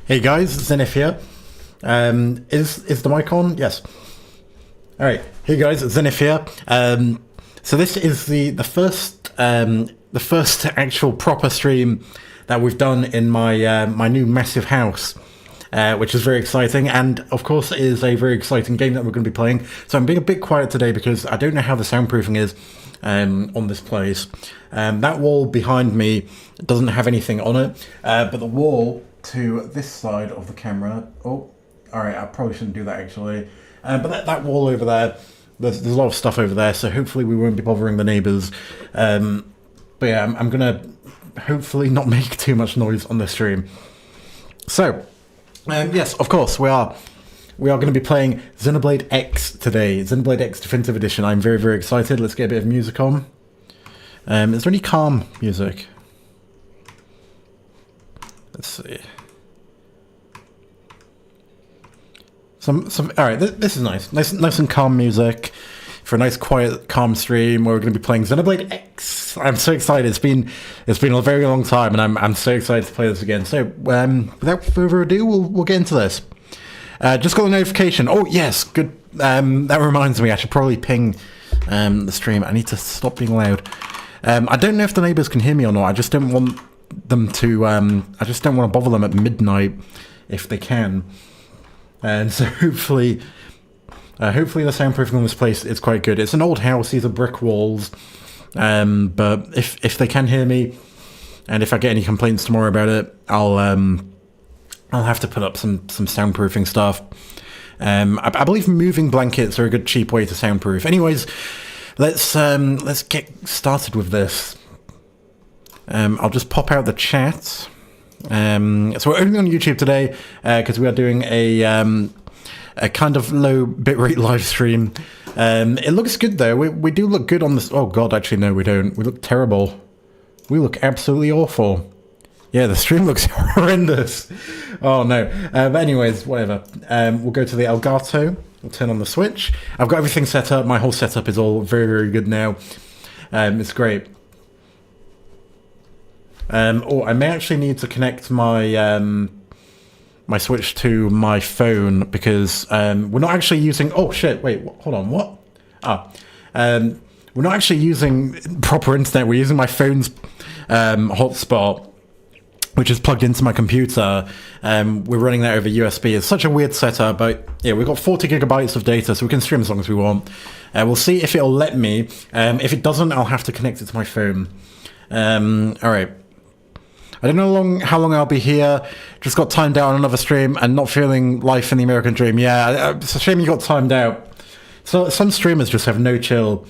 Hey guys, Xenith here. Is the mic on? Yes. All right. Hey guys, Xenith here. So this is the first actual proper stream that we've done in my my new massive house, which is very exciting, and of course it is a very exciting game that we're going to be playing. So I'm being a bit quiet today because I don't know how the soundproofing is on this place. That wall behind me doesn't have anything on it, but the wall to this side of the camera. Oh, all right. I probably shouldn't do that actually. But that wall over there, there's a lot of stuff over there, so hopefully we won't be bothering the neighbours. But yeah, I'm gonna hopefully not make too much noise on the stream. So, yes, of course we are going to be playing Xenoblade X today. Xenoblade X Definitive Edition. I'm very, very excited. Let's get a bit of music on. Is there any calm music? Let's see. All right. This is nice and calm music for a nice, quiet, calm stream where we're going to be playing Xenoblade X. I'm so excited. It's been a very long time, and I'm so excited to play this again. So, without further ado, we'll get into this. Just got a notification. Oh yes, good. That reminds me, I should probably ping the stream. I need to stop being loud. I don't know if the neighbours can hear me or not. I just don't want them to. I just don't want to bother them at midnight if they can. And so hopefully the soundproofing on this place is quite good. It's an old house. These are brick walls. But if they can hear me, and if I get any complaints tomorrow about it, I'll have to put up some soundproofing stuff. I believe moving blankets are a good cheap way to soundproof. Anyways, let's get started with this. I'll just pop out the chat. So we're only on YouTube today because we are doing a kind of low bitrate live stream. It looks good though. We do look good on this. Oh god, actually no, we don't. We look terrible. We look absolutely awful. Yeah, the stream looks horrendous. Oh no. But anyways, whatever. We'll go to the Elgato. We'll turn on the switch. I've got everything set up. My whole setup is all very, very good now. It's great. I may actually need to connect my my Switch to my phone because we're not actually using. Oh shit! Wait, hold on. What? We're not actually using proper internet. We're using my phone's hotspot, which is plugged into my computer. We're running that over USB. It's such a weird setup, but yeah, we've got 40 gigabytes of data, so we can stream as long as we want. We'll see if it'll let me. If it doesn't, I'll have to connect it to my phone. All right. I don't know how long I'll be here. Just got timed out on another stream and not feeling life in the American dream. Yeah, it's a shame you got timed out. So some streamers just have no chill.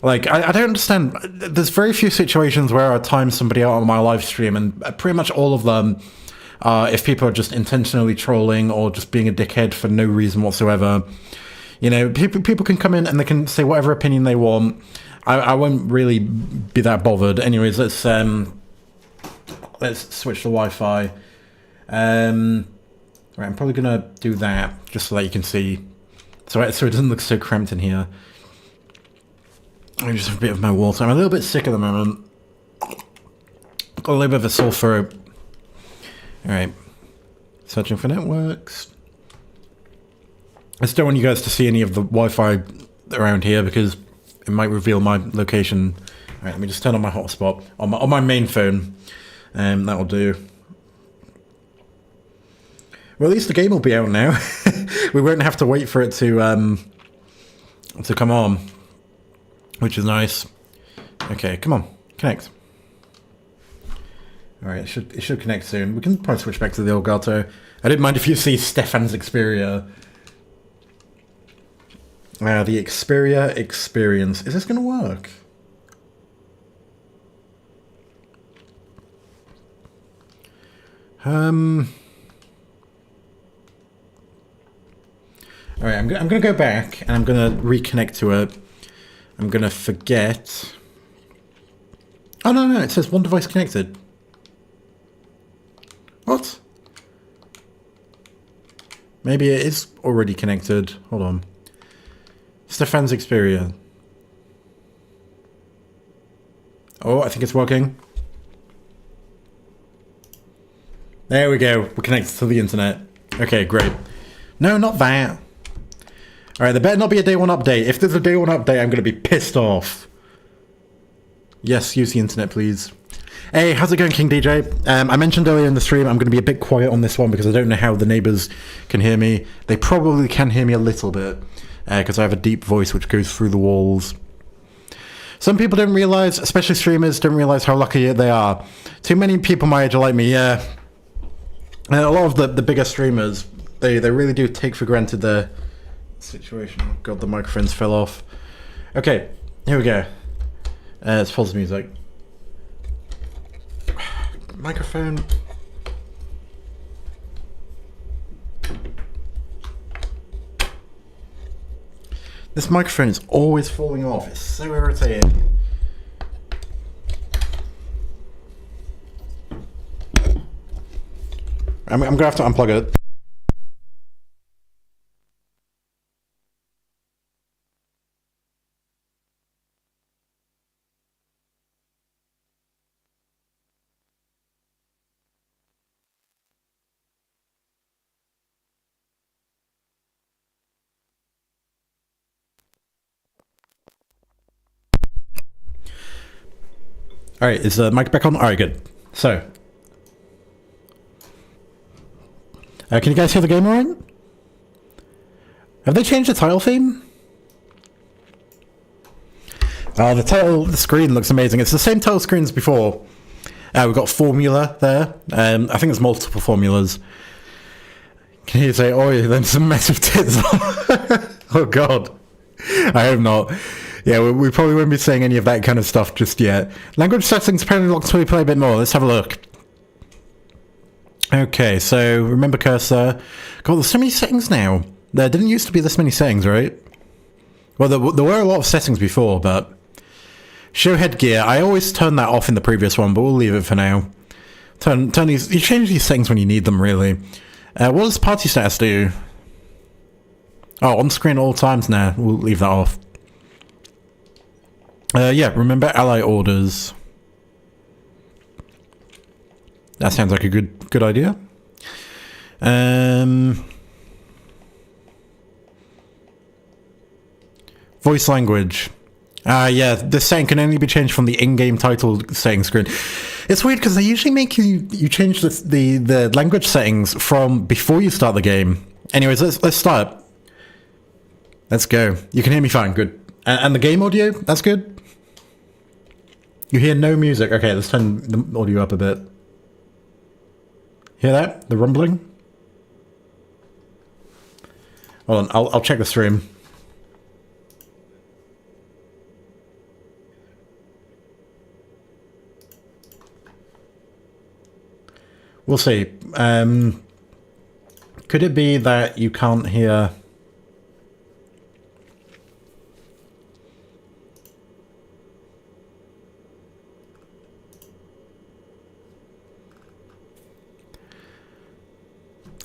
Like, I don't understand. There's very few situations where I time somebody out on my live stream, and pretty much all of them are if people are just intentionally trolling or just being a dickhead for no reason whatsoever. You know, people can come in and they can say whatever opinion they want. I won't really be that bothered. Anyways, let's switch to Wi-Fi. Right, I'm probably gonna do that just so that you can see, so it doesn't look so cramped in here. I just have a bit of my water. I'm a little bit sick at the moment. Got a little bit of a sore throat. All right, searching for networks. I just don't want you guys to see any of the Wi-Fi around here because it might reveal my location. All right, let me just turn on my hotspot on my main phone. That'll do. Well, at least the game will be out now. We won't have to wait for it to come on, which is nice. Okay, come on, connect. All right, it should connect soon. We can probably switch back to the Elgato. I don't mind if you see Stefan's Xperia. The Xperia Experience. Is this going to work? All right, I'm gonna go back and I'm gonna reconnect to it. I'm gonna forget. Oh no, it says one device connected. What? Maybe it is already connected. Hold on. Stefan's Xperia. Oh, I think it's working. There we go. We're connected to the internet. Okay, great. No, not that. Alright, there better not be a day one update. If there's a day one update, I'm going to be pissed off. Yes, use the internet, please. Hey, how's it going, King DJ? I mentioned earlier in the stream I'm going to be a bit quiet on this one because I don't know how the neighbours can hear me. They probably can hear me a little bit because I have a deep voice which goes through the walls. Some people don't realise, especially streamers, don't realise how lucky they are. Too many people my age are like me, yeah. And a lot of the bigger streamers, they really do take for granted their situation. Oh god, the microphones fell off. Okay, here we go. Let's pause the music. Microphone. This microphone is always falling off. It's so irritating. I'm gonna have to unplug it. Alright, is the mic back on? Alright, good. So, can you guys hear the game alright? Have they changed the title theme? Oh, the screen looks amazing. It's the same title screen as before. We've got formula there. I think there's multiple formulas. Can you say, oh, then some massive tits? Oh god. I hope not. Yeah, we probably won't be saying any of that kind of stuff just yet. Language settings apparently locked till we play a bit more. Let's have a look. Okay, so remember cursor. God, there's so many settings now. There didn't used to be this many settings, right? Well, there were a lot of settings before, but... Show headgear. I always turn that off in the previous one, but we'll leave it for now. Turn these... You change these settings when you need them, really. What does party status do? Oh, on screen at all times now. We'll leave that off. Yeah, remember ally orders. That sounds like a good idea. Voice language. Yeah, this setting can only be changed from the in-game title setting screen. It's weird because they usually make you change the language settings from before you start the game. Anyways, let's start. Let's go. You can hear me fine, good. And the game audio, that's good. You hear no music. Okay, let's turn the audio up a bit. Hear that? The rumbling? Hold on, I'll check the stream. We'll see. Could it be that you can't hear...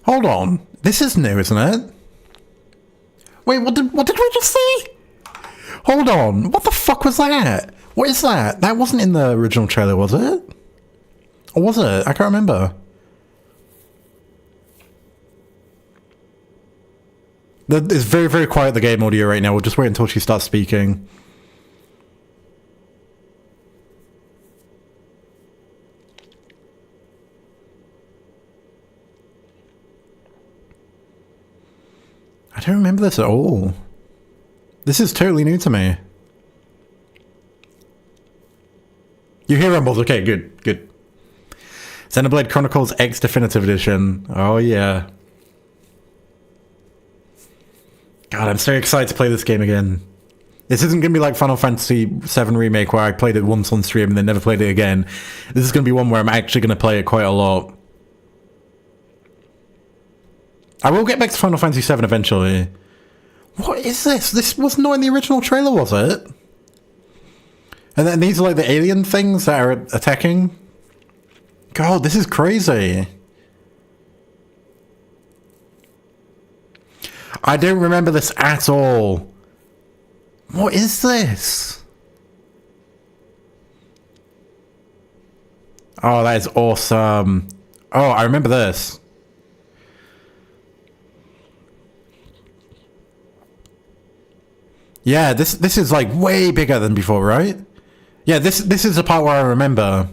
Hold on. This is new, isn't it? Wait, what did we just see? Hold on. What the fuck was that? What is that? That wasn't in the original trailer, was it? Or was it? I can't remember. It's very, very quiet, the game audio right now. We'll just wait until she starts speaking. I don't remember this at all. This is totally new to me. You hear rumbles? Okay, good. Xenoblade Chronicles X Definitive Edition. Oh yeah. God, I'm so excited to play this game again. This isn't going to be like Final Fantasy VII Remake where I played it once on stream and then never played it again. This is going to be one where I'm actually going to play it quite a lot. I will get back to Final Fantasy VII eventually. What is this? This was not in the original trailer, was it? And then these are like the alien things that are attacking? God, this is crazy. I don't remember this at all. What is this? Oh, that is awesome. Oh, I remember this. Yeah, this is like way bigger than before, right? Yeah, this is the part where I remember.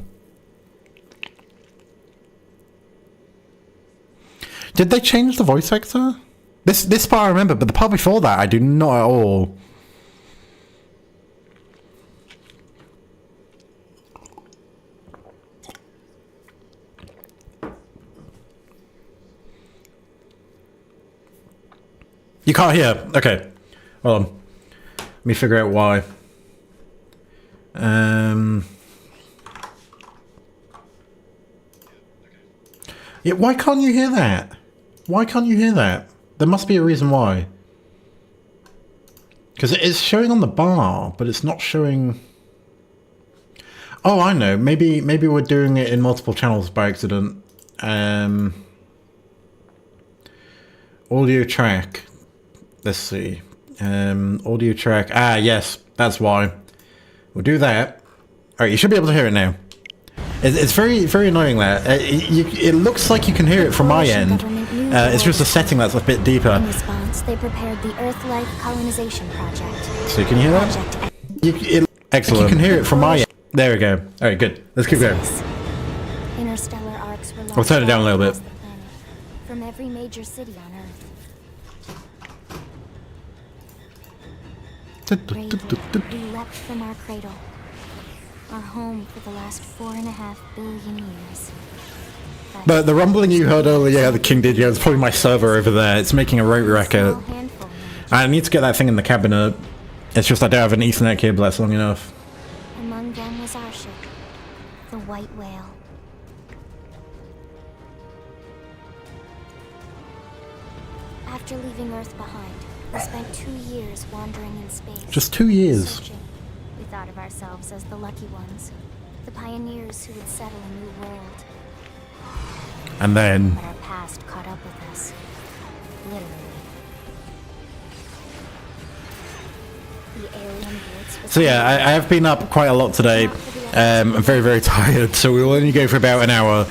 Did they change the voice actor? This part I remember, but the part before that I do not at all. You can't hear. Okay. Hold on. Let me figure out why. Yeah, why can't you hear that? Why can't you hear that? There must be a reason why. Because it is showing on the bar, but it's not showing... Oh, I know. Maybe we're doing it in multiple channels by accident. Audio track. Let's see. Audio track. Ah, yes. That's why. We'll do that. Alright, you should be able to hear it now. It's very, very annoying that. It looks like you can hear it from my end. It's just a setting that's a bit deeper. In response, they prepared the Earth-like colonization project. So can you hear that? Excellent. You can hear it from my end. There we go. Alright, good. Let's keep going. Interstellar arcs were I'll turn it down a little bit. From every major city on Earth. Bravely, we leapt from our cradle. Our home for the last 4.5 billion years. But the rumbling you heard earlier at the King Didio is probably my server over there. It's making a rote record. I need to get that thing in the cabinet. It's just I don't have an Ethernet cable that's long enough. Among them was our ship, the White Whale. After leaving Earth behind, we spent 2 years wandering in space. Just 2 years. Searching. We thought of ourselves as the lucky ones, the pioneers who would settle a new world. And then... But our past caught up with us. Literally. The alien blitz. So yeah, I have been up quite a lot today. I'm very, very tired, so we will only go for about an hour.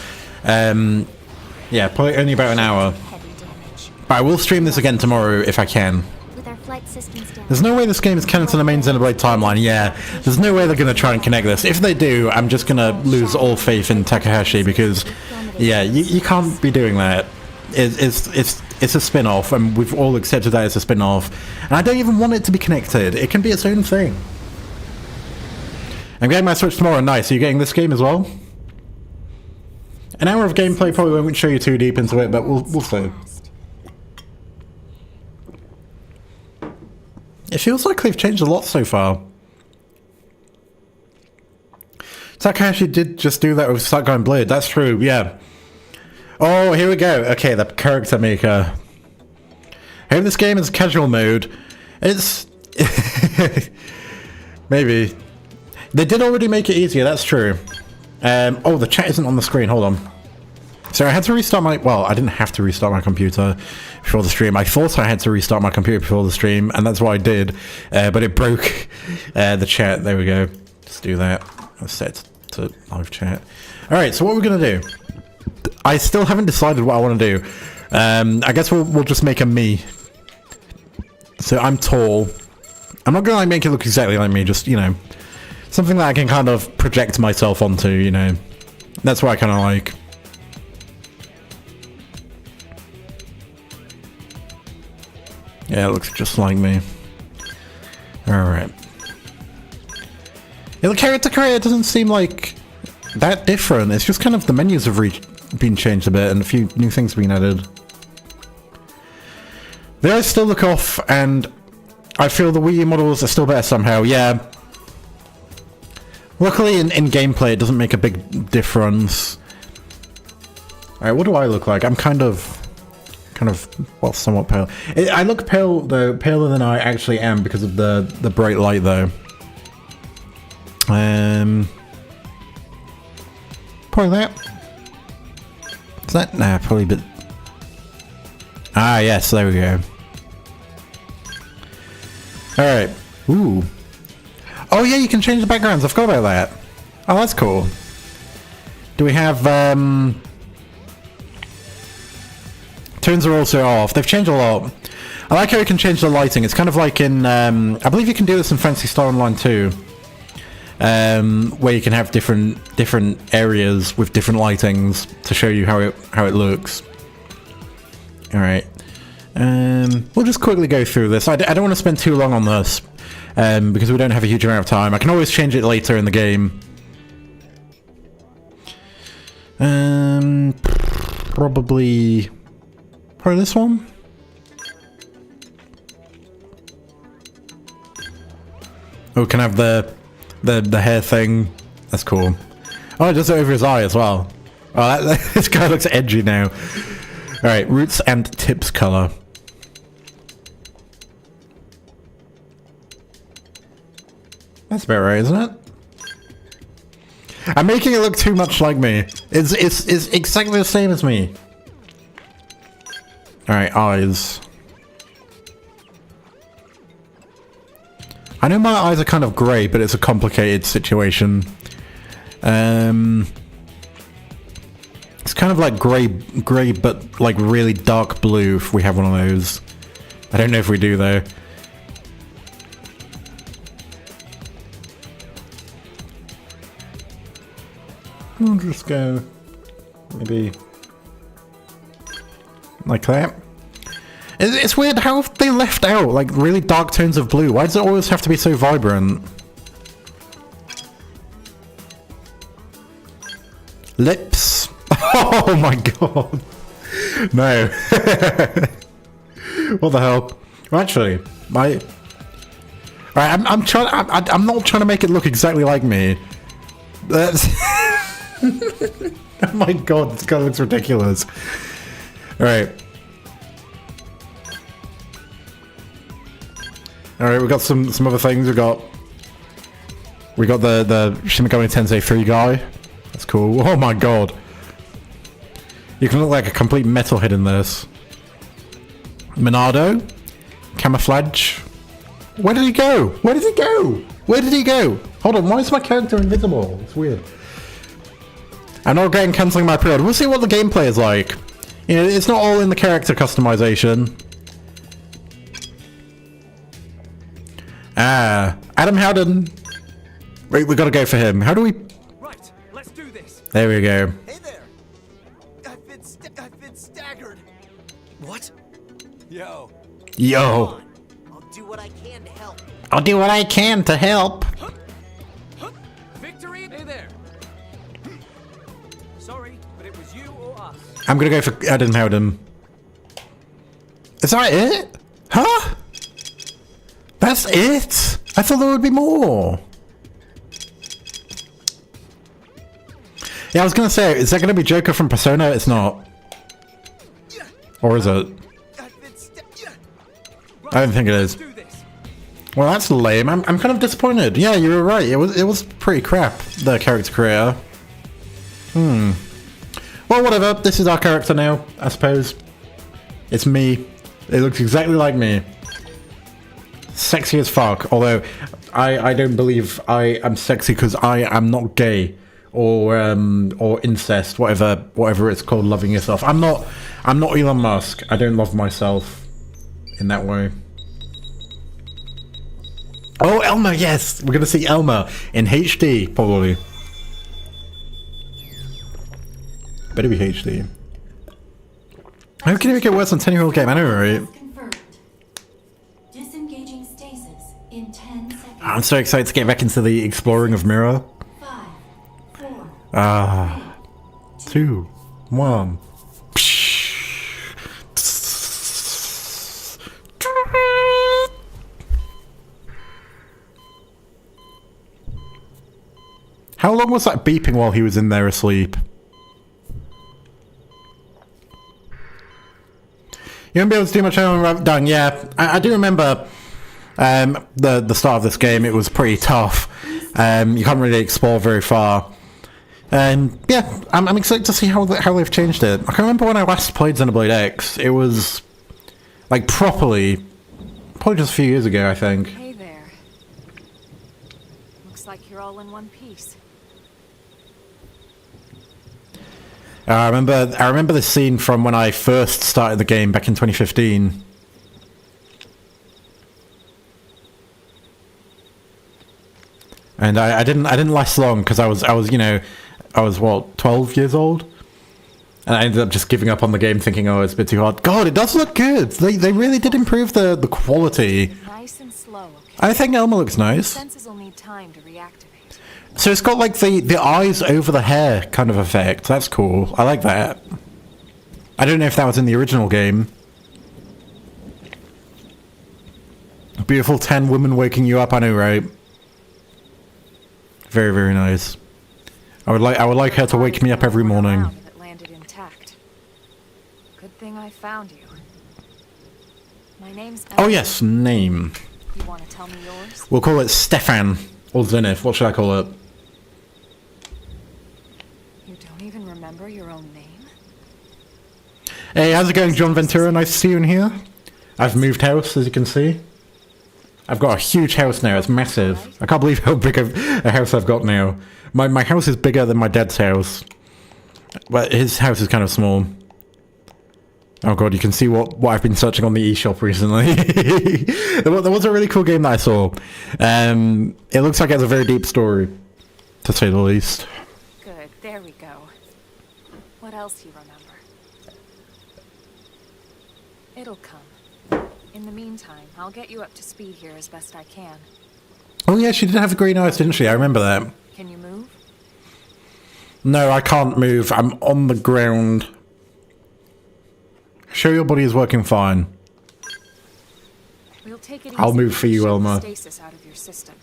Yeah, probably only about an hour. But I will stream this again tomorrow if I can. There's no way this game is canon to the main Xenoblade timeline, yeah. There's no way they're going to try and connect this. If they do, I'm just going to lose all faith in Takahashi because, yeah, you can't be doing that. It's a spin-off, and we've all accepted that it's a spin-off. And I don't even want it to be connected. It can be its own thing. I'm getting my Switch tomorrow. Nice. Are you getting this game as well? An hour of gameplay probably won't show you too deep into it, but we'll see. It feels like they've changed a lot so far. Takahashi did just do that with Start Going Blade. That's true, yeah. Oh, here we go. Okay, the character maker. Here, this game is casual mode. It's... Maybe. They did already make it easier, that's true. Oh, the chat isn't on the screen. Hold on. So I had to restart my... Well, I didn't have to restart my computer before the stream. I thought I had to restart my computer before the stream, and that's what I did. But it broke the chat. There we go. Let's do that. Let's set to live chat. Alright, so what we're going to do... I still haven't decided what I want to do. I guess we'll just make a me. So I'm tall. I'm not going to like make it look exactly like me, just, you know... Something that I can kind of project myself onto, you know. That's what I kind of like. Yeah, it looks just like me. Alright. Yeah, the character creator doesn't seem like that different. It's just kind of the menus have been changed a bit and a few new things have been added. The eyes still look off, and I feel the Wii U models are still better somehow, yeah. Luckily in gameplay it doesn't make a big difference. Alright, what do I look like? I'm kind of, well, somewhat pale. I look pale, though, paler than I actually am because of the bright light, though. Probably that. Is that? Nah, probably a bit... Ah, yes, there we go. Alright. Ooh. Oh yeah, you can change the backgrounds. I forgot about that. Oh, that's cool. Do we have, tones are also off. They've changed a lot. I like how you can change the lighting. It's kind of like in, I believe you can do this in Fantasy Star Online too, where you can have different areas with different lightings to show you how it looks. All right, we'll just quickly go through this. I don't want to spend too long on this because we don't have a huge amount of time. I can always change it later in the game. Probably this one. Oh, can I have the hair thing? That's cool. Oh, it does it over his eye as well. Oh, this guy looks edgy now. All right, roots and tips color. That's about right, isn't it? I'm making it look too much like me. It's exactly the same as me. All right, eyes. I know my eyes are kind of grey, but it's a complicated situation. It's kind of like grey, but like really dark blue if we have one of those. I don't know if we do though. I'll just go maybe like that. It's weird how they left out like really dark tones of blue. Why does it always have to be so vibrant? Lips. Oh my god. No. What the hell? Well, actually, alright, I'm trying. I'm not trying to make it look exactly like me. That's. Oh my god, this guy looks ridiculous. Alright. Alright, we got some other things. We got the Shin Megami Tensei 3 guy. That's cool. Oh my god. You can look like a complete metalhead in this. Monado. Camouflage. Where did he go? Where did he go? Where did he go? Hold on, why is my character invisible? It's weird. I'm not getting cancelling my pre-order. We'll see what the gameplay is like. You know, it's not all in the character customization. Ah, Adam Howden. Wait, we gotta go for him. How do we? Right, let's do this. There we go. Hey there. I've been staggered. What? Yo. Yo. I'll do what I can to help. I'll do what I can to help. Victory? Hey there. Sorry, but it was you or us. I'm gonna go for Adam Howden. Is that it? Huh? That's it? I thought there would be more. Yeah, I was gonna say, is that gonna be Joker from Persona? It's not. Or is it? I don't think it is. Well, that's lame. I'm kind of disappointed. Yeah, you were right. It was pretty crap, the character creator. Well, whatever. This is our character now, I suppose. It's me. It looks exactly like me. Sexy as fuck. Although, I don't believe I am sexy because I am not gay or incest, whatever it's called, loving yourself. I'm not Elon Musk. I don't love myself in that way. Oh, Elma, yes! We're gonna see Elma in HD, probably. Better be HD. How can you make it worse than 10-year-old game? I know, right? Confirmed. Disengaging stasis in 10 seconds. I'm so excited to get back into the exploring of Mirror. 5, 4, 2, 1. How long was that beeping while he was in there asleep? You won't be able to do much when I'm done. Yeah, I do remember the start of this game. It was pretty tough. You can't really explore very far. And yeah, I'm excited to see how they've changed it. I can remember when I last played Xenoblade X. It was like probably just a few years ago, I think. Hey there. Looks like you're all in one piece. I remember the scene from when I first started the game back in 2015. And I didn't last long because I was what, 12 years old, and I ended up just giving up on the game, thinking, oh, it's a bit too hard. God, it does look good. They really did improve the quality. Nice and slow, okay? I think Elma looks nice. Senses will need time to reactivate. So it's got like the eyes over the hair kind of effect. That's cool. I like that. I don't know if that was in the original game. Beautiful 10 women waking you up. I know, right? Very, very nice. I would like her to wake me up every morning. It landed intact. Good thing I found you. My name's Oh yes, name. You want to tell me yours? We'll call it Stefan or Xenith. What should I call it? You don't even remember your own name? Hey, how's it going, John Ventura? Nice to see you in here. I've moved house, as you can see. I've got a huge house now. It's massive. I can't believe how big of a house I've got now. My house is bigger than my dad's house. But his house is kind of small. Oh god, you can see what I've been searching on the eShop recently. There was a really cool game that I saw. It looks like it has a very deep story, to say the least. Good, there we go. What else you remember? It'll come. In the meantime, I'll get you up to speed here as best I can. Oh yeah, she did have green eyes, didn't she? I remember that. Can you move? No, I can't move. I'm on the ground. Show your body is working fine. We'll take it I'll easy move for you, shut the Elma. Stasis out of your system.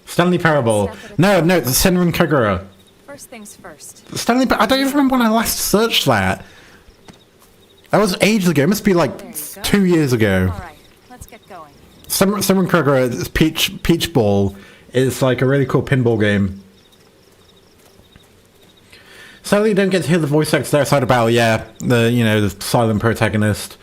Stanley Parable. No, the Senran Kagura. First things first. Stanley, I don't even remember when I last searched that. That was ages ago. It must be like There you go. 2 years ago. All right, let's get going. Senran Kagura, Peach Ball, is like a really cool pinball game. Sadly, you don't get to hear the voice actors outside of battle. Yeah, the silent protagonist.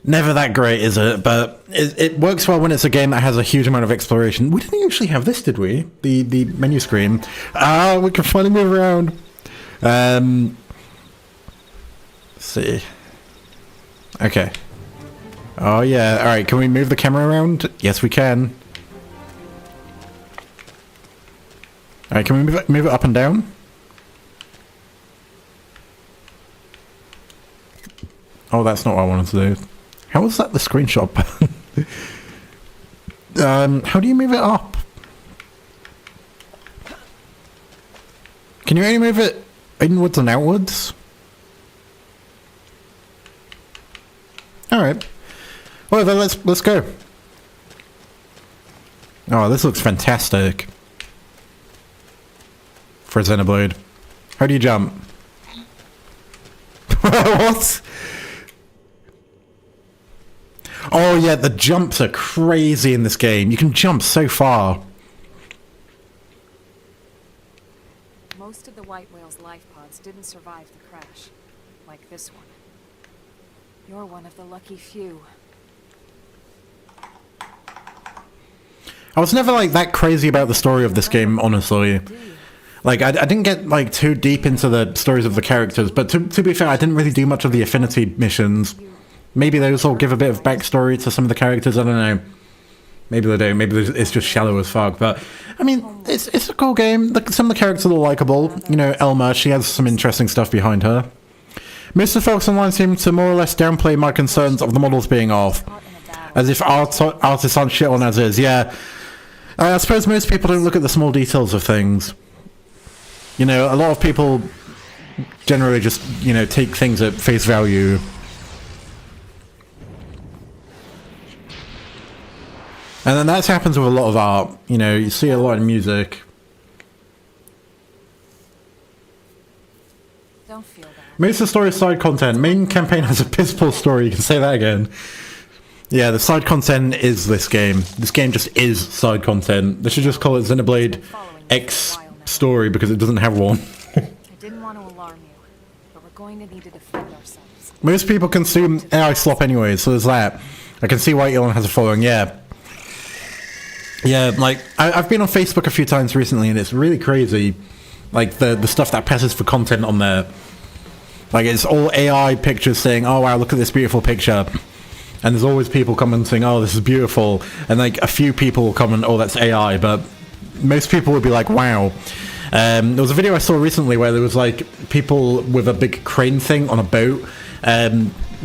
Never that great, is it? But it works well when it's a game that has a huge amount of exploration. We didn't actually have this, did we? The menu screen. Ah, we can finally move around. Let's see. Okay. Oh yeah. All right. Can we move the camera around? Yes, we can. All right. Can we move it up and down? Oh, that's not what I wanted to do. How was that the screenshot button? How do you move it up? Can you only move it inwards and outwards? Alright. Well then let's go. Oh, this looks fantastic. For Xenoblade. How do you jump? What? Oh yeah, the jumps are crazy in this game. You can jump so far. Most of the white whale's life pods didn't survive the crash, like this one. You're one of the lucky few. I was never like that crazy about the story of this game, honestly. Like I didn't get like too deep into the stories of the characters, but to be fair, I didn't really do much of the Affinity missions. Maybe those will give a bit of backstory to some of the characters, I don't know. Maybe they don't, maybe it's just shallow as fuck, but I mean, it's a cool game. Some of the characters are likeable. You know, Elma, she has some interesting stuff behind her. Most of the folks online seem to more or less downplay my concerns of the models being off. As if artists aren't shit on as is, yeah. I suppose most people don't look at the small details of things. You know, a lot of people generally just, you know, take things at face value. And then that happens with a lot of art. You know, you see a lot in music. Don't feel bad. Most of the story is side content. Main campaign has a piss poor story. You can say that again. Yeah, the side content is this game. This game just is side content. They should just call it Xenoblade X story because it doesn't have one. I didn't want to alarm you, but we're going to need to defend ourselves. Most people consume AI slop anyway, so there's that. I can see why Elon has a following, yeah. Yeah, like, I've been on Facebook a few times recently and it's really crazy. Like, the stuff that passes for content on there. Like, it's all AI pictures saying, oh wow, look at this beautiful picture. And there's always people commenting, oh, this is beautiful. And like a few people will comment, oh, that's AI, but most people would be like, wow. There was a video I saw recently where there was like people with a big crane thing on a boat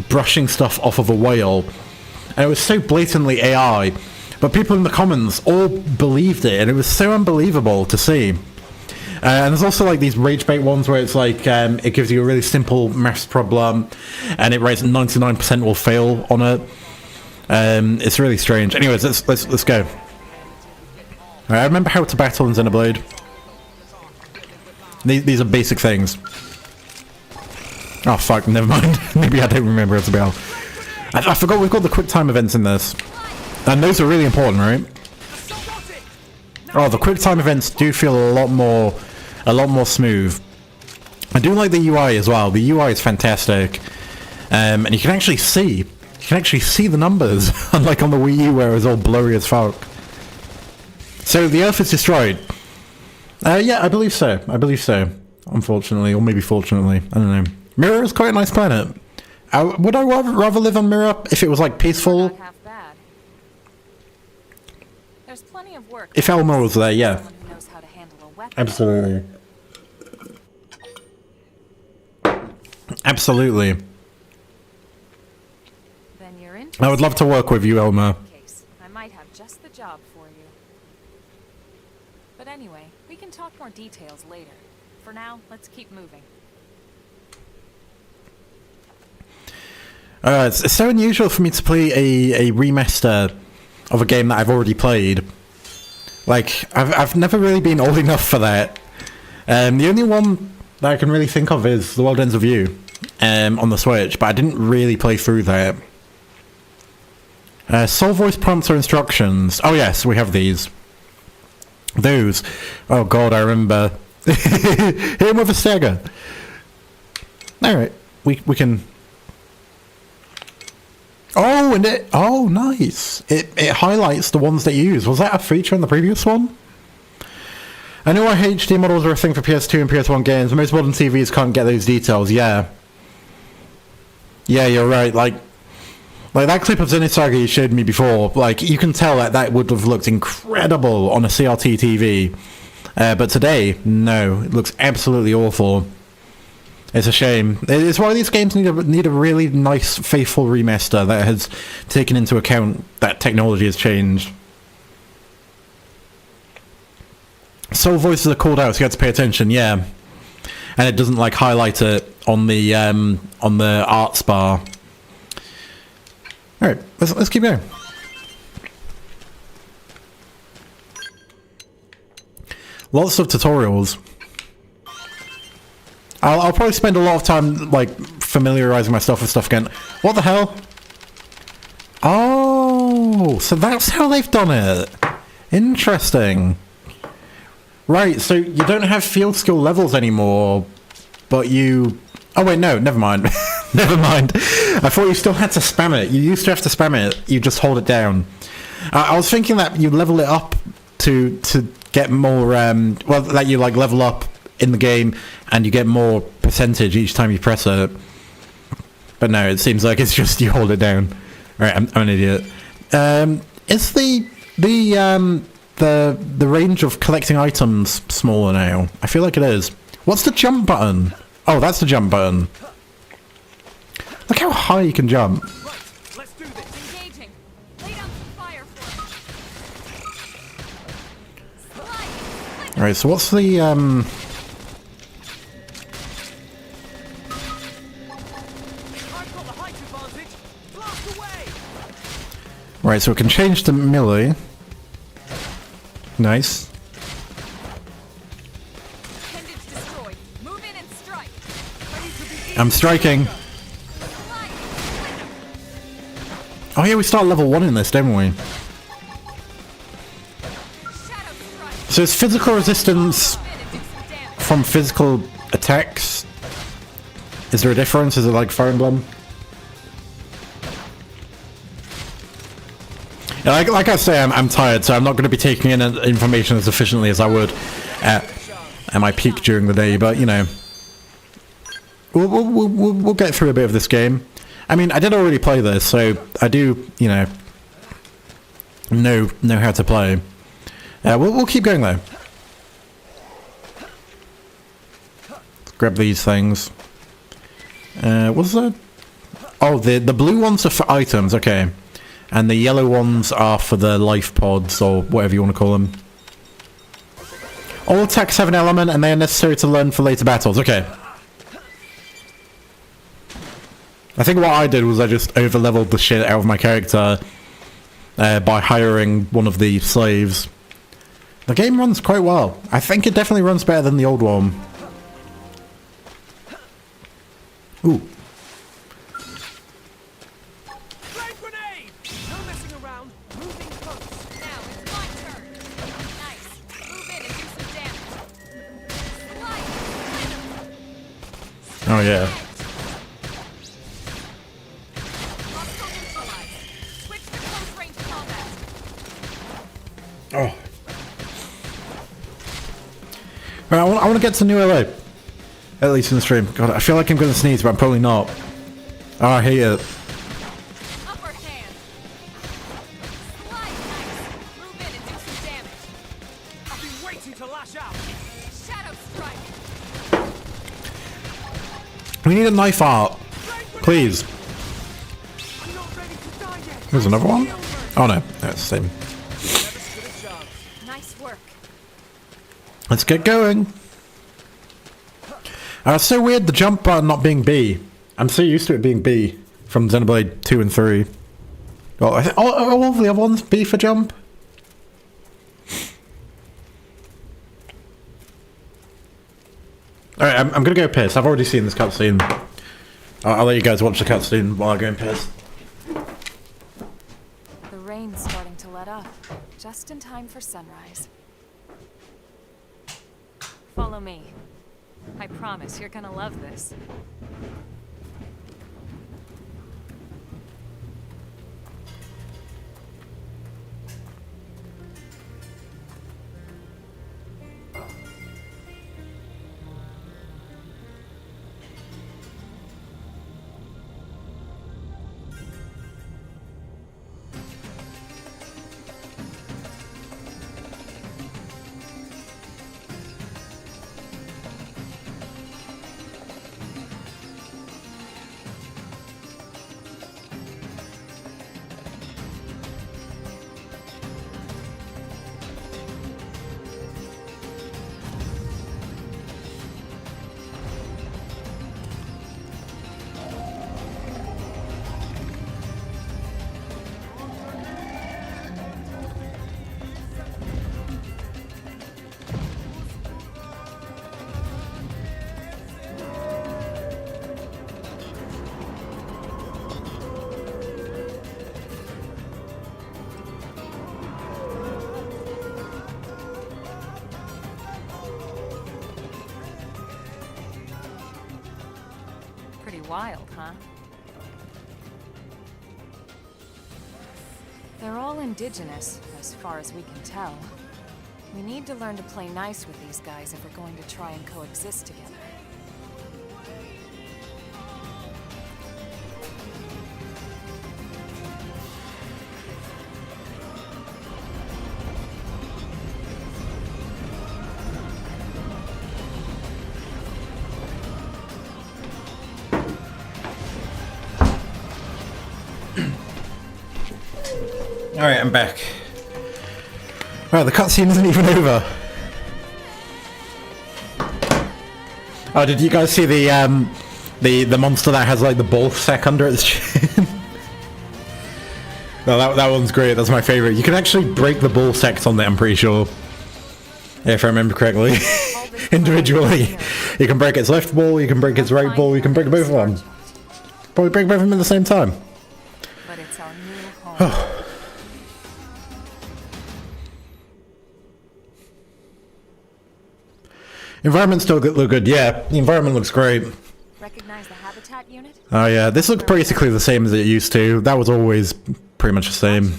brushing stuff off of a whale. And it was so blatantly AI. But people in the comments all believed it, and it was so unbelievable to see. And there's also like these rage bait ones where it's like it gives you a really simple maths problem, and it writes 99% will fail on it. It's really strange. Anyways, let's go. I remember how to battle in Xenoblade. These are basic things. Oh fuck, never mind. Maybe I don't remember how to battle. I forgot we've got the quick time events in this. And those are really important, right? Oh, the quick time events do feel a lot more smooth. I do like the UI as well. The UI is fantastic. And you can actually see the numbers, unlike on the Wii U where it was all blurry as fuck. So the Earth is destroyed. Yeah, I believe so. Unfortunately, or maybe fortunately, I don't know. Mirror is quite a nice planet. Would I rather live on Mirror if it was like peaceful? Not half bad. There's plenty of work. If Elmo was there, yeah. Someone who knows how to handle a weapon. Absolutely. Absolutely. Then you're in. I would love to work with you, Elmo. I might have just the job for you. But anyway, we can talk more details later. For now, let's keep moving. It's so unusual for me to play a remaster of a game that I've already played. Like, I've never really been old enough for that. The only one that I can really think of is The World Ends With You on the Switch, but I didn't really play through that. Soul voice prompts or instructions. Oh yes, we have these. Those. Oh god, I remember. Hit him with a stagger. Alright, we can... Oh, and oh, nice. It highlights the ones that you use. Was that a feature in the previous one? I know our HD models are a thing for PS2 and PS1 games. Most modern TVs can't get those details. Yeah. Yeah, you're right. Like that clip of Xenith Saga you showed me before. Like, you can tell that would have looked incredible on a CRT TV. But today, no. It looks absolutely awful. It's a shame. It's why these games need a really nice, faithful remaster that has taken into account that technology has changed. Soul voices are called out, so you have to pay attention. Yeah, and it doesn't like highlight it on the arts bar. All right, let's keep going. Lots of tutorials. I'll probably spend a lot of time, like, familiarizing myself with stuff again. What the hell? Oh, so that's how they've done it. Interesting. Right, so you don't have field skill levels anymore, but you... Oh wait, no, never mind. Never mind. I thought you still had to spam it. You used to have to spam it. You just hold it down. I was thinking that you level it up to get more... well, that you, like, level up in the game and you get more percentage each time you press it. But no, it seems like it's just you hold it down. Alright, I'm an idiot. Is the range of collecting items smaller now? I feel like it is. What's the jump button? Oh, that's the jump button. Look how high you can jump. Right, let's do this. Engaging. Lay down some fire for it. Alright, so what's the I've got the height advantage. Blast away. Right, so we can change to melee. Nice. Appendage destroyed. Move in and strike. I'm striking. Oh yeah, we start level 1 in this, don't we? Shadow strike. So it's physical resistance Move in and do some damage. from physical attacks. Is there a difference? Is it like Fire Emblem? Yeah, like I say, I'm tired, so I'm not going to be taking in information as efficiently as I would at my peak during the day, but you know. we'll get through a bit of this game. I mean, I did already play this, so I do, you know how to play. We'll keep going though. Let's grab these things. What's that? Oh, the blue ones are for items, okay. And the yellow ones are for the life pods, or whatever you want to call them. All attacks have an element, and they are necessary to learn for later battles. Okay. I think what I did was I just over-leveled the shit out of my character by hiring one of the slaves. The game runs quite well. I think it definitely runs better than the old one. Ooh. Flame grenade! No messing around. Moving close. Now it's my turn. Nice. Move in and do some damage. Slide. Oh yeah. Hostile neutralized. Switch to close range combat. Oh. Right, I want to get to New LA. At least in the stream. God, I feel like I'm going to sneeze, but I'm probably not. Oh, I hate it. Upper hand. Slide nice. Move in and do some damage. I've been waiting to lash out. Shadow strike. We need a knife art. Please. I'm not ready to die yet. There's another one? Oh no, that's the same. Never stood a chance. Nice work. Let's get going. It's so weird the jump button not being B. I'm so used to it being B from Xenoblade 2 and 3. Well, I think all of the other ones B for jump. Alright, I'm gonna go piss. I've already seen this cutscene. I'll let you guys watch the cutscene while I go and piss. The rain's starting to let up. Just in time for sunrise. Follow me. I promise you're gonna love this. Pretty wild, huh? They're all indigenous, as far as we can tell. We need to learn to play nice with these guys if we're going to try and coexist together. Alright, I'm back. Right, the cutscene isn't even over. Oh, did you guys see the monster that has like the ball sack under its chin? No, that one's great. That's my favorite. You can actually break the ball sacks on it, I'm pretty sure. If I remember correctly. Individually. You can break its left ball, you can break its right ball, you can break both of them. Probably break both of them at the same time. But it's our new home. Environment still look good, yeah. The environment looks great. Recognize the habitat unit? Oh yeah, this looks basically the same as it used to. That was always pretty much the same.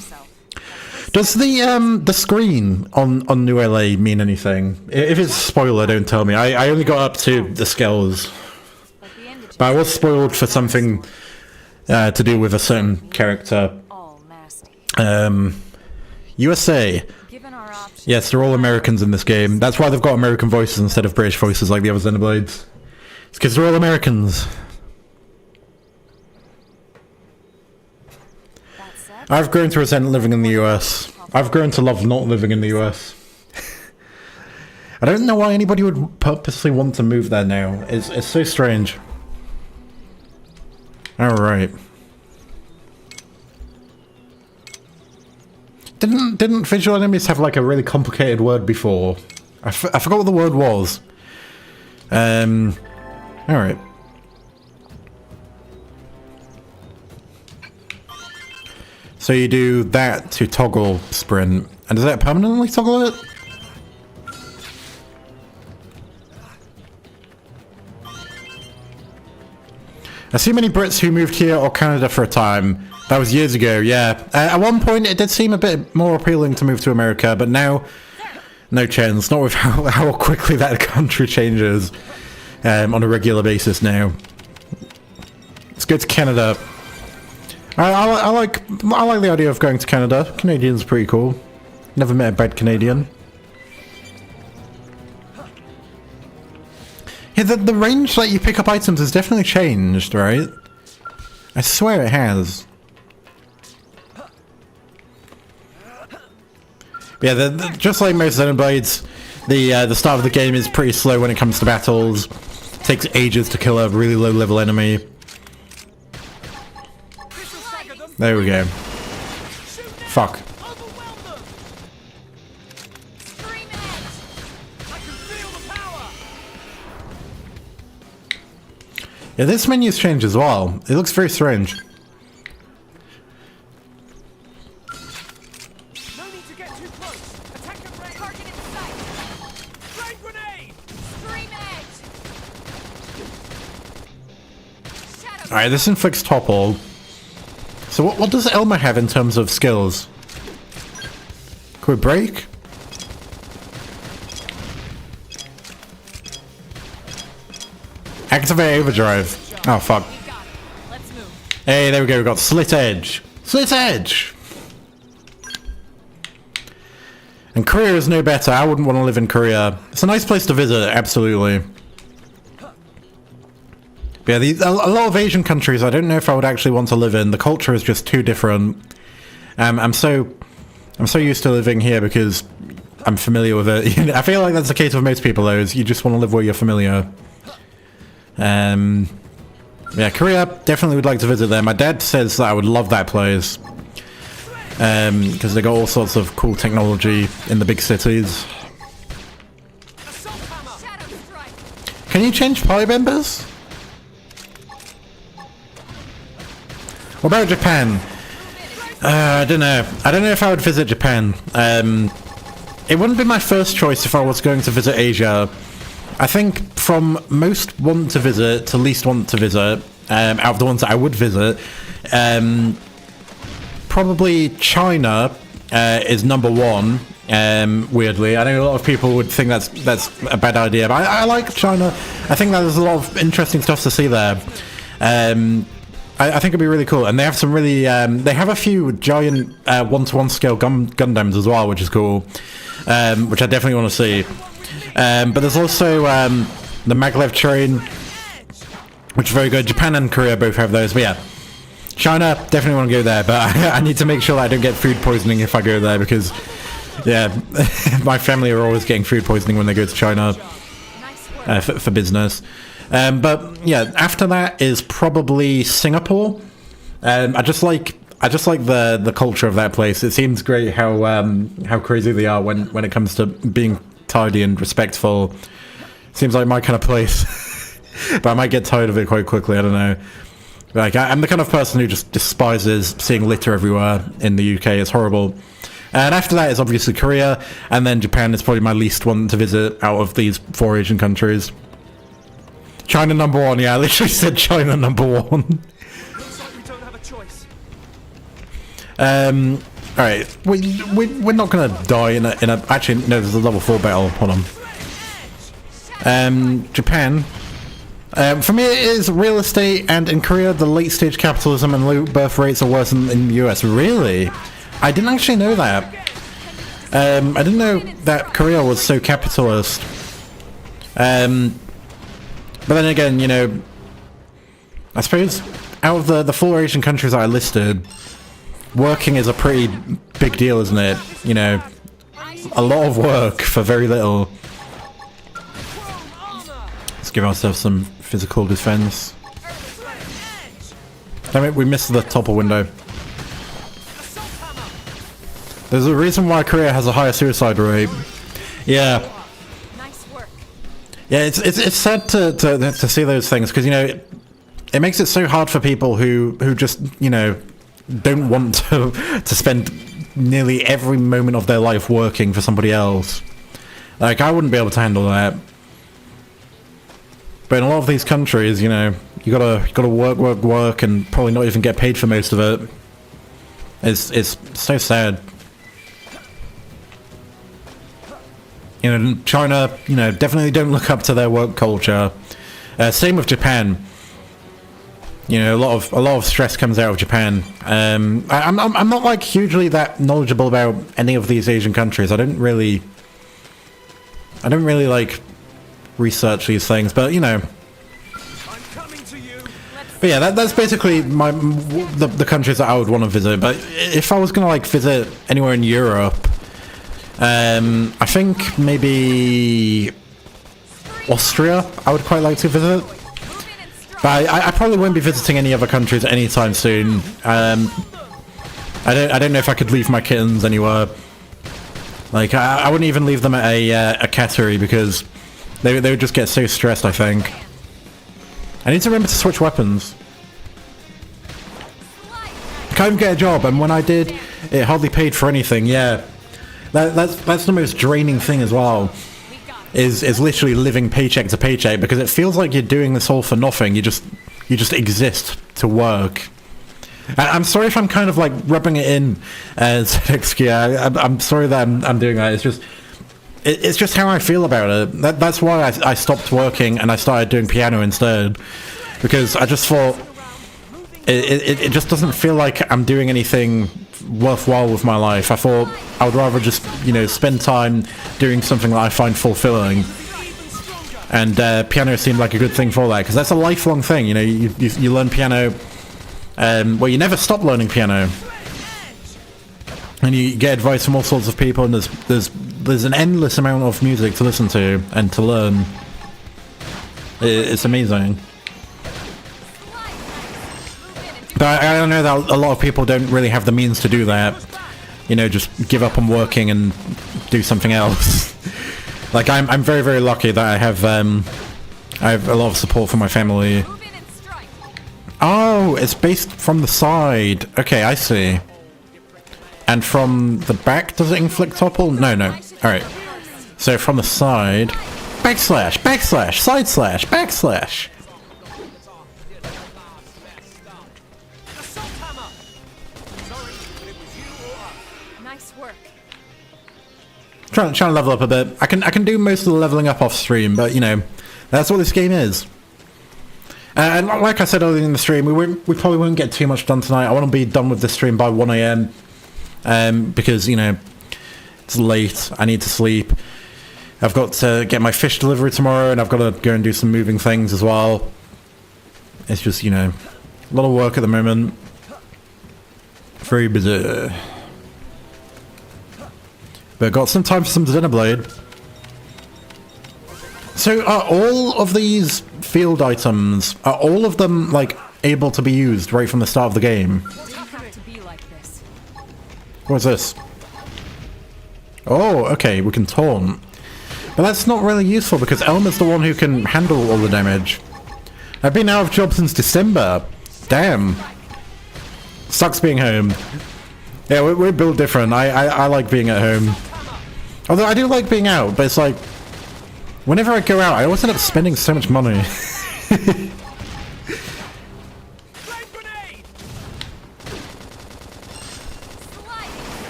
Does the screen on New LA mean anything? If it's a spoiler, don't tell me. I only got up to the skulls. Like the But I was spoiled for something to do with a certain character. All nasty. USA. Given our options, Yes, they're all Americans in this game. That's why they've got American voices instead of British voices like the other Xenoblades. It's because they're all Americans. that said, I've grown to resent living in the US. I've grown to love not living in the US. I don't know why anybody would purposely want to move there now. It's so strange. Alright. Didn't visual enemies have like a really complicated word before? I forgot what the word was. Alright. So you do that to toggle sprint. And does that permanently toggle it? I see many Brits who moved here or Canada for a time. That was years ago, yeah. At one point it did seem a bit more appealing to move to America, but now, no chance. Not with how quickly that country changes on a regular basis now. Let's go to Canada. I like the idea of going to Canada. Canadians are pretty cool. Never met a bad Canadian. Yeah, the range that you pick up items has definitely changed, right? I swear it has. But yeah, just like most Xenoblades, the start of the game is pretty slow when it comes to battles. It takes ages to kill a really low level enemy. There we go. Fuck. Yeah, this menu's changed as well. It looks very strange. No need to get too close. Attack the red target in sight. Flame grenade. Stream edge. Alright, this inflicts topple. So what does Elma have in terms of skills? Can we break? Activate overdrive. Oh fuck. let's move. Hey, there we go, we got Slit Edge. Slit Edge! And Korea is no better. I wouldn't want to live in Korea. It's a nice place to visit, absolutely. But yeah, a lot of Asian countries I don't know if I would actually want to live in. The culture is just too different. I'm so used to living here because I'm familiar with it. I feel like that's the case with most people though, is you just want to live where you're familiar. Yeah, Korea, definitely would like to visit there. My dad says that I would love that place. Because they got all sorts of cool technology in the big cities. Can you change party members? What about Japan? I don't know. I don't know if I would visit Japan. It wouldn't be my first choice if I was going to visit Asia. I think from most want to visit to least want to visit, out of the ones that I would visit, probably China is number one. Weirdly, I know a lot of people would think that's a bad idea, but I like China. I think that there's a lot of interesting stuff to see there. I think it'd be really cool, and they have some really they have a few giant 1-to-1 scale Gundams as well, which is cool, which I definitely want to see. But there's also the maglev train, which is very good. Japan and Korea both have those, but yeah, China, definitely want to go there, but I need to make sure that I don't get food poisoning if I go there, because yeah, my family are always getting food poisoning when they go to China for business. But yeah, after that is probably Singapore. I just like the culture of that place. It seems great how crazy they are when it comes to being tidy and respectful. Seems like my kind of place. But I might get tired of it quite quickly, I don't know. Like, I'm the kind of person who just despises seeing litter everywhere in the UK. It's horrible. And after that is obviously Korea, and then Japan is probably my least one to visit out of these 4 Asian countries. China number 1, yeah, I literally said China number 1. Looks like we don't have a choice. Alright, we're not gonna die in a actually no, there's a level 4 battle, hold on. Japan. For me, it is real estate, and in Korea, the late-stage capitalism and low birth rates are worse than in the US. Really? I didn't actually know that. I didn't know that Korea was so capitalist. But then again, you know, I suppose out of the 4 Asian countries that I listed, working is a pretty big deal, isn't it? You know, a lot of work for very little. Let's give ourselves some physical defense. Damn it, we missed the topple window. There's a reason why Korea has a higher suicide rate. Yeah. Nice work. Yeah, it's sad to see those things, because, you know, it makes it so hard for people who just, you know, don't want to spend nearly every moment of their life working for somebody else. Like, I wouldn't be able to handle that. But in a lot of these countries, you know, you gotta work, and probably not even get paid for most of it. It's so sad. You know, China, you know, definitely don't look up to their work culture. Same with Japan. You know, a lot of stress comes out of Japan. I'm not like hugely that knowledgeable about any of these Asian countries. I don't really like research these things, but you know. I'm coming to you. But yeah, that's basically the countries that I would want to visit. But if I was gonna like visit anywhere in Europe, I think maybe Austria I would quite like to visit. But I probably won't be visiting any other countries anytime soon. I don't know if I could leave my kittens anywhere. Like, I wouldn't even leave them at a cattery, because they would just get so stressed, I think. I need to remember to switch weapons. I can't even get a job, and when I did, it hardly paid for anything, yeah. That's the most draining thing as well. Is literally living paycheck to paycheck, because it feels like you're doing this all for nothing. You just exist to work. I'm sorry if I'm kind of like rubbing it in as XQ. I'm sorry that I'm doing that. It's just how I feel about it. That's why I stopped working and I started doing piano instead, because I just thought it just doesn't feel like I'm doing anything worthwhile with my life. I thought I would rather just, you know, spend time doing something that I find fulfilling, and piano seemed like a good thing for that, because that's a lifelong thing. You know, you learn piano, well, you never stop learning piano, and you get advice from all sorts of people, and there's an endless amount of music to listen to and to learn. It's amazing. But I don't know that a lot of people don't really have the means to do that. You know, just give up on working and do something else. Like, I'm very, very lucky that I have a lot of support from my family. Oh, it's based from the side. Okay, I see. And from the back, does it inflict topple? No. Alright. So from the side... Backslash, backslash, side slash, backslash. Nice work. Trying to level up a bit. I can do most of the leveling up off stream, but you know, that's what this game is. And like I said earlier in the stream, we probably won't get too much done tonight. I want to be done with this stream by 1 AM, because you know it's late. I need to sleep. I've got to get my fish delivery tomorrow, and I've got to go and do some moving things as well. It's just, you know, a lot of work at the moment. Very busy. But got some time for some Xenoblade. So are all of these field items, are all of them like able to be used right from the start of the game? Didn't have to be like this. What's this? Oh, okay, we can taunt. But that's not really useful, because Elmer's the one who can handle all the damage. I've been out of job since December. Damn. Sucks being home. Yeah, we're built different. I like being at home. Although I do like being out, but it's like, whenever I go out, I always end up spending so much money.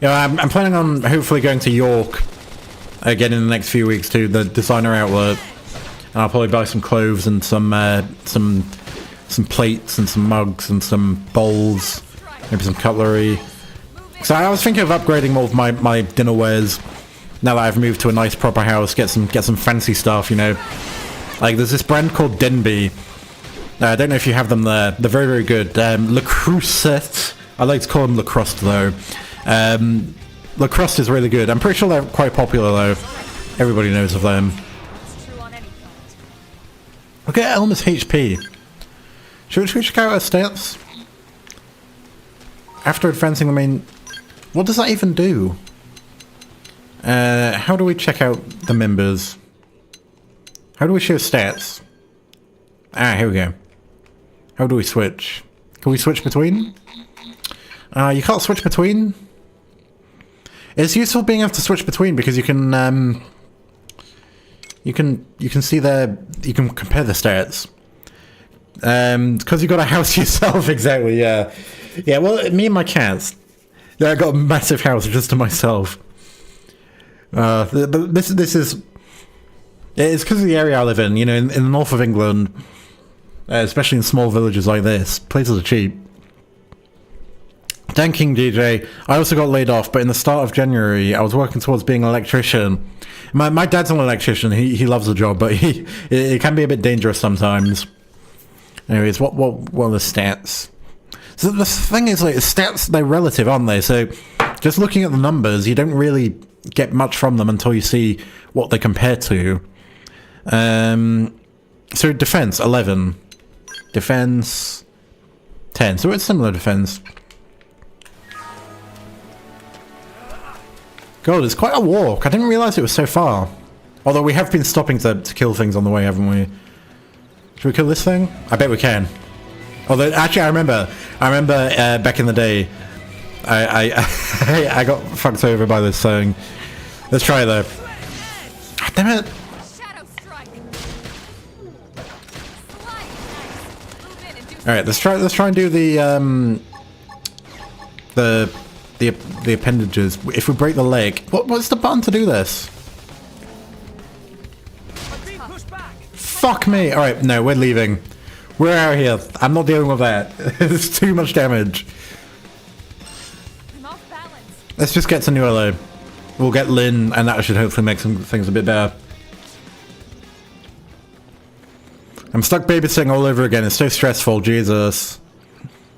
Yeah, I'm planning on hopefully going to York again in the next few weeks to the designer outlet. And I'll probably buy some clothes and some plates and some mugs and some bowls, maybe some cutlery. So I was thinking of upgrading more of my dinnerwares now that I've moved to a nice proper house. Get some fancy stuff, you know. Like there's this brand called Denby. I don't know if you have them there. They're very, very good. Le Creuset. I like to call them Le Crust though. Le Crust is really good. I'm pretty sure they're quite popular though. Everybody knows of them. Look at Elmer's HP. Should we check out her stats? After advancing the main... What does that even do? How do we check out the members? How do we show stats? Ah, here we go. How do we switch? Can we switch between? You can't switch between? It's useful being able to switch between because you can see their... You can compare the stats. Because you got a house yourself, exactly, yeah. Yeah, well, me and my cats. I got a massive house just to myself. But this is... It's because of the area I live in, you know, in the north of England. Especially in small villages like this. Places are cheap. Dan King DJ. I also got laid off, but in the start of January, I was working towards being an electrician. My dad's an electrician. He loves the job, but it can be a bit dangerous sometimes. Anyways, what are the stats? So the thing is, like, the stats, they're relative, aren't they? So just looking at the numbers, you don't really get much from them until you see what they compare to. So defense, 11. Defense, 10. So it's similar defense. God, it's quite a walk. I didn't realize it was so far. Although we have been stopping to kill things on the way, haven't we? Should we kill this thing? I bet we can. Although, actually, I remember back in the day, I got fucked over by this thing. Let's try it though. God damn it! All right, let's try and do the appendages. If we break the leg, what's the button to do this? Fuck me! Alright, no, we're leaving. We're out of here. I'm not dealing with that. It's too much damage. Let's just get to New LA. We'll get Lynn, and that should hopefully make some things a bit better. I'm stuck babysitting all over again. It's so stressful, Jesus.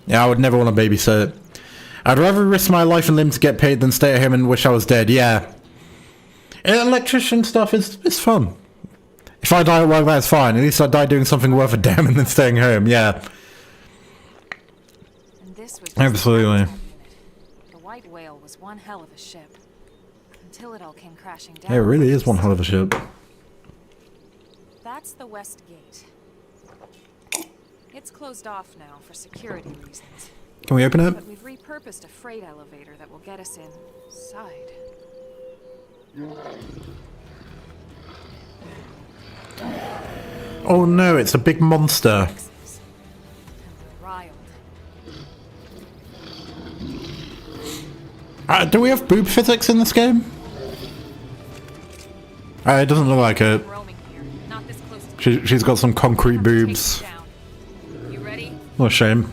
Yeah, I would never want to babysit. I'd rather risk my life and limb to get paid than stay at home and wish I was dead, yeah. Electrician stuff is fun. If I die at work, that's fine. At least I die doing something worth a damn and then staying home, yeah. And this was absolutely. The White Whale was one hell of a ship. Until it all came crashing down. Yeah, it really is one hell of a ship. That's the West Gate. It's closed off now for security reasons. Can we open it? But we've repurposed a freight elevator that will get us inside. Oh no, it's a big monster. And we're riled. Do we have boob physics in this game? It doesn't look like it. Roaming here, not this close to She's got some concrete boobs. You ready? What a shame.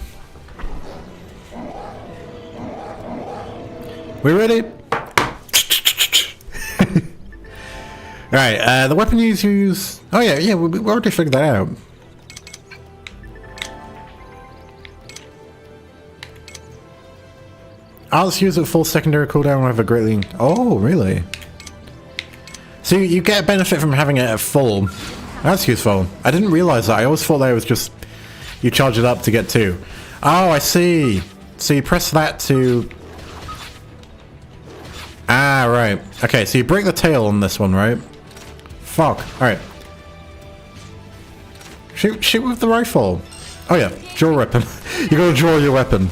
We ready? Alright, the weapon you use... Oh yeah, we already figured that out. Let's use a full secondary cooldown with a greatly... Oh, really? So you get a benefit from having it at full. That's useful. I didn't realize that. I always thought that it was just... You charge it up to get 2. Oh, I see. So you press that to... Ah, right. Okay, so you break the tail on this one, right? Fuck. Alright. Shoot with the rifle. Oh yeah, draw a weapon. You gotta draw your weapon.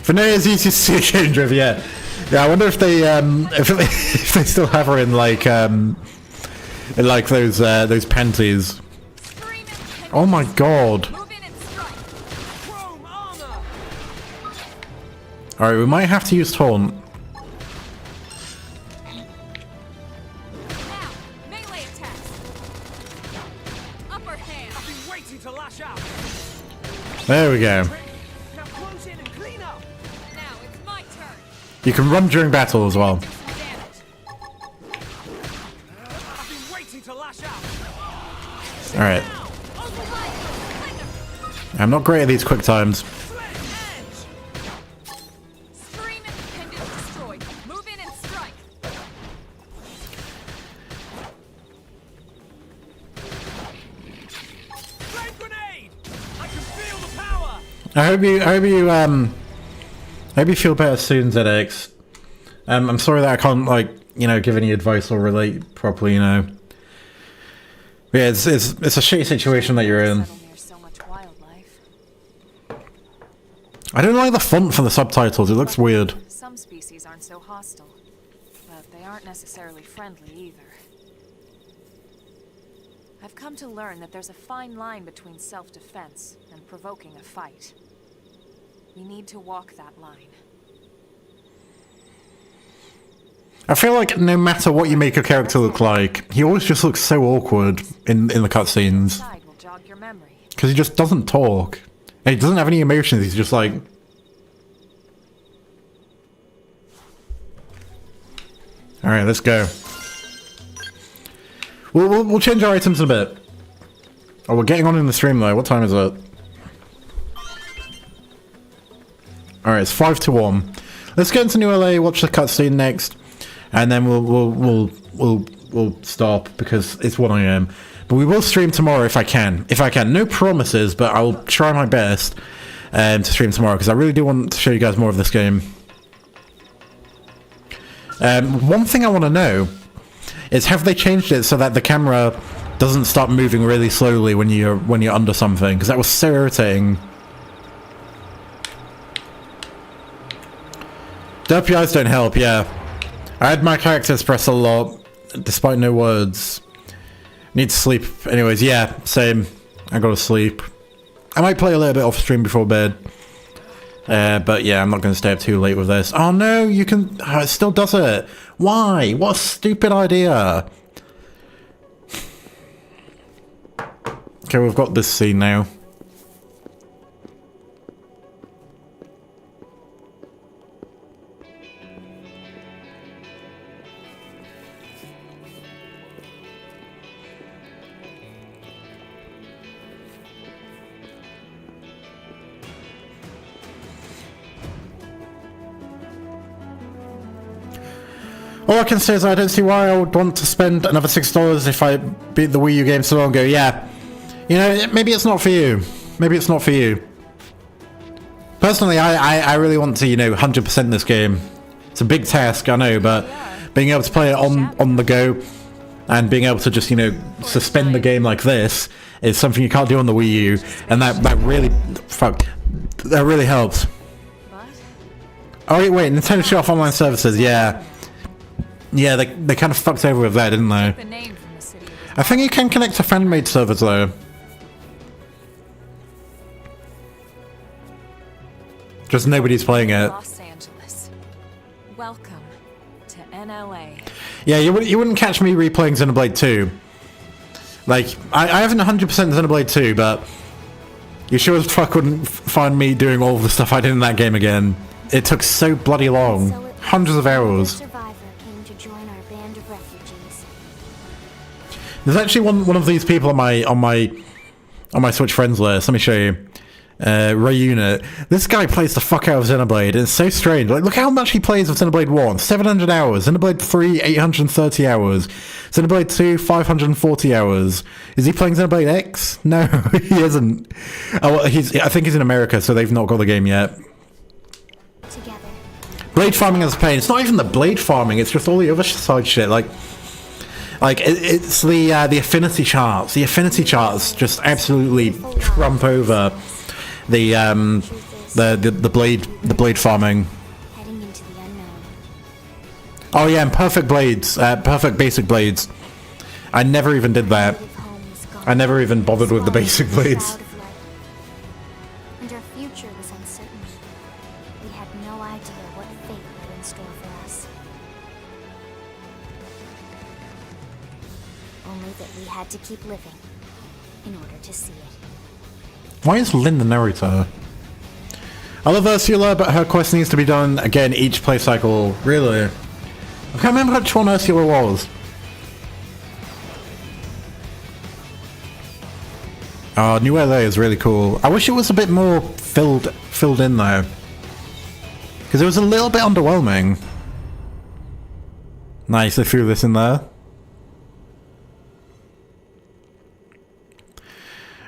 For now, it's easy to see a change of, yeah. Yeah, I wonder if they if they still have her in like those panties. Oh my god. Alright, we might have to use taunt. hand. I've been waiting to lash out. There we go. Now close in and clean up. Now it's my turn. You can run during battle as well. Do some damage. I've been waiting to lash out. Alright. Override. I'm not great at these quick times. Screen pendant destroyed. Move in and strike. Flame grenade! I can feel the power! I hope you feel better soon, ZX. I'm sorry that I can't, like, you know, give any advice or relate properly, you know. But yeah, it's a shitty situation that you're in. Settle near so much wildlife. I don't like the font for the subtitles, it looks weird. Some species aren't so hostile, but they aren't necessarily friendly either. I've come to learn that there's a fine line between self-defense and provoking a fight. We need to walk that line. I feel like no matter what you make a character look like, he always just looks so awkward in the cutscenes. Side will jog your memory. Because he just doesn't talk. And he doesn't have any emotions, he's just like... Alright, let's go. We'll change our items in a bit. Oh, we're getting on in the stream though. What time is it? Alright, it's 5 to 1. Let's get into New LA, watch the cutscene next. And then we'll stop because it's 1 AM. But we will stream tomorrow if I can. No promises, but I'll try my best to stream tomorrow because I really do want to show you guys more of this game. One thing I want to know is, have they changed it so that the camera doesn't start moving really slowly when you're under something? Because that was so irritating. Derpy eyes don't help, yeah. I had my characters press a lot, despite no words. Need to sleep. Anyways, yeah, same. I gotta sleep. I might play a little bit off stream before bed. But yeah, I'm not gonna stay up too late with this. Oh no, you can... Oh, it still does it. Why? What a stupid idea. Okay, we've got this scene now. All I can say is I don't see why I would want to spend another $6 if I beat the Wii U game so long ago. Yeah, you know, maybe it's not for you. Maybe it's not for you. Personally, I really want to, you know, 100% this game. It's a big task, I know, but being able to play it on the go and being able to just, you know, suspend the game like this is something you can't do on the Wii U, and that really helps. Oh wait, Nintendo shut off online services. Yeah. Yeah, they kind of fucked over with that, didn't they? The name from the city. I think you can connect to fan-made servers, though. Just nobody's playing it. Los Angeles. Welcome to NLA. Yeah, you wouldn't catch me replaying Xenoblade 2. Like, I haven't 100% Xenoblade 2, but you sure as fuck wouldn't find me doing all of the stuff I did in that game again. It took so bloody long. Hundreds of hours. There's actually one of these people on my Switch friends list. Let me show you. Ray Unit. This guy plays the fuck out of Xenoblade. It's so strange. Like, look how much he plays of Xenoblade 1. 700 hours. Xenoblade 3, 830 hours. Xenoblade 2, 540 hours. Is he playing Xenoblade X? No, he isn't. Oh, well, I think he's in America, so they've not got the game yet. Together. Blade farming is a pain. It's not even the blade farming. It's just all the other side shit. Like it's the affinity charts. The affinity charts just absolutely trump over the blade farming. Heading into the unknown. Oh yeah, and perfect blades, perfect basic blades. I never even did that. I never even bothered with the basic blades. And our future was uncertain. We had no idea what fate had in store for us. Only that we had to keep living. in order to see it. Why is Lynn the narrator? I love Ursula, but her quest needs to be done again each play cycle. Really? I can't remember which one Ursula was. Oh, New LA is really cool. I wish it was a bit more filled in though. Because it was a little bit underwhelming. Nice, they threw this in there.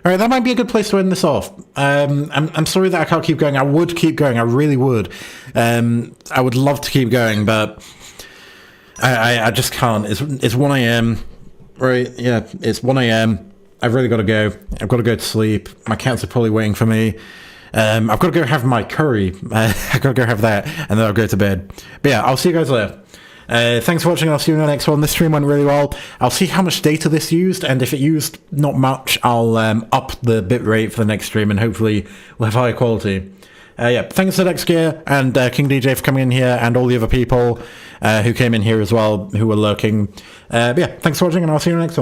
Alright, that might be a good place to end this off. I'm sorry that I can't keep going. I would keep going, I really would. I would love to keep going, but I just can't. It's 1 a.m. Right, yeah, it's 1 a.m. I've really got to go. I've got to go to sleep. My cats are probably waiting for me. I've got to go have my curry. I've got to go have that, and then I'll go to bed. But yeah, I'll see you guys later. Thanks for watching. I'll see you in the next one. This stream went really well. I'll see how much data this used, and if it used not much, I'll up the bitrate for the next stream, and hopefully we'll have higher quality. Yeah, thanks to Dexgear and King DJ for coming in here, and all the other people who came in here as well, who were lurking. But yeah, thanks for watching, and I'll see you in the next one.